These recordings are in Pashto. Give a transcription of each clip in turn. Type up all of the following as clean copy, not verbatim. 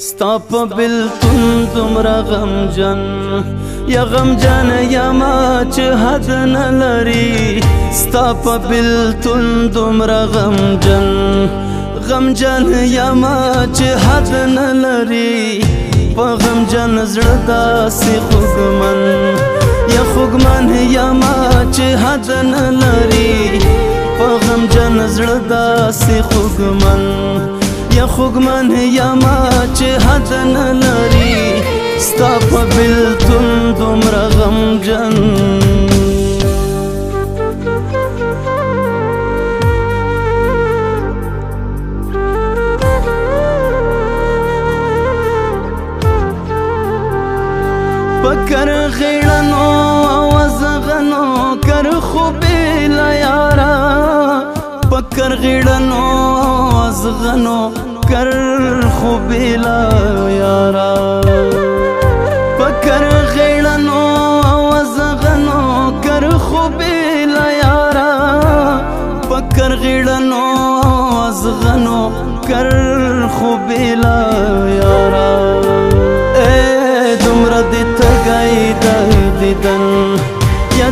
ستا په بلتون دومره غمجن یا غمجن یما چې حد نه لري ستا په بلتون دومره غمجن یما چې حد نه لري په غمجن زړه داسې خوږمن یا خوږمن یما چې حد نه لري په غمجن زړه داسې خوږمن یا خوږمن یما چې حد نه لري ستا په بلتون دومره غمجن پکر غیړنو وزغنو کر خوبې لا یارا پکر غیړنو وزغنو کر خوبې لا یارا پکر غیړنو وزغنو کر خوبې لا یارا پکر غیړنو وزغنو کر خوبې لا یارا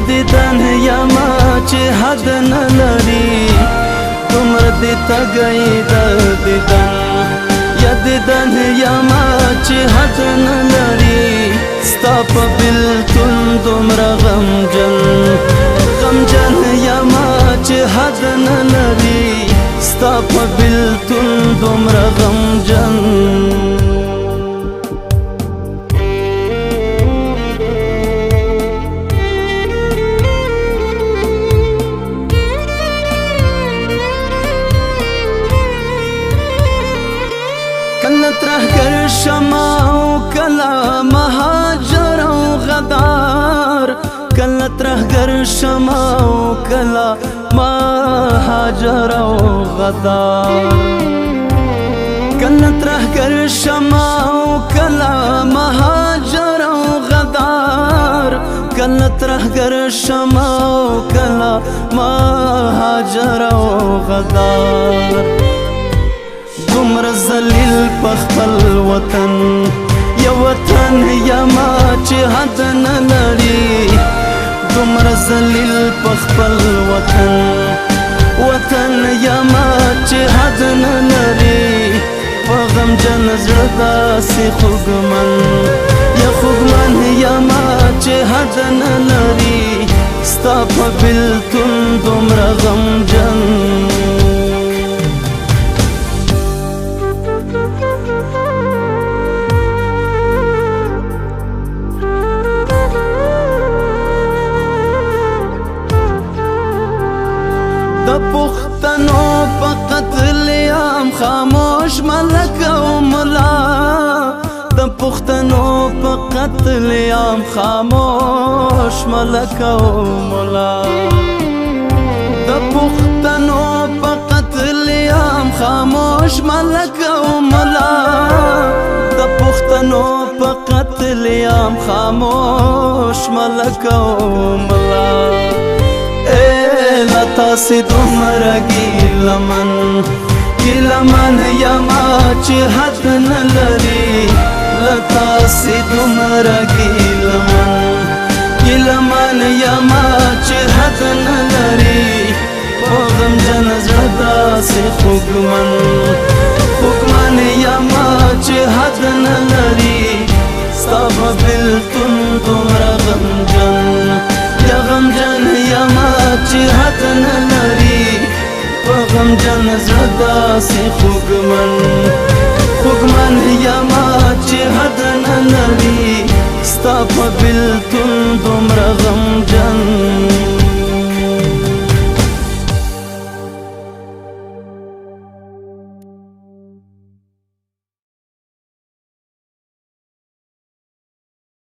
دیدن یما چې حد نه لري دومره دې تګی د دیدن یا دیدن یما چې حد نه لري ستا په بلتون دومره غمجن یما چې حد نه لري ستا په بلتون دومره غمجن کله ترهګر شمع او کله مهاجر او غدار کله ترهګر شمع او کله مهاجر او غدار کله ترهګر شمع او کله مهاجر او غدار کله ترهګر شمع او کله مهاجر او غدار دومره ذلیل په خپل وطن یا وطن یما چې حد نه لري دومره ذلیل په خپل وطن یما چې حد نه لري په غمجن زړه داسې خوږمن یا خوږمن یما چې حد نه لري ستا په بلتون دومره غمجن د پښتنو په قتل عام خاموش ملک او ملا د پښتنو په قتل عام خاموش ملک او ملا د پښتنو په قتل عام خاموش ملک او ملا د پښتنو په قتل عام خاموش ملک او ملا تاسې دومره ګیلمن یما چې حد نه لري تاسې دومره ګیلمن یما چې حد نه لري په غمجن زړه داسې خوږمن یما چې حد نه لري ستا په بلتون دومره غمجن یا غمجن یما چې حد نه لري په غمجن زړه داسې خوږمن یما چې حد نه لري ستا په بلتون دومره غمجن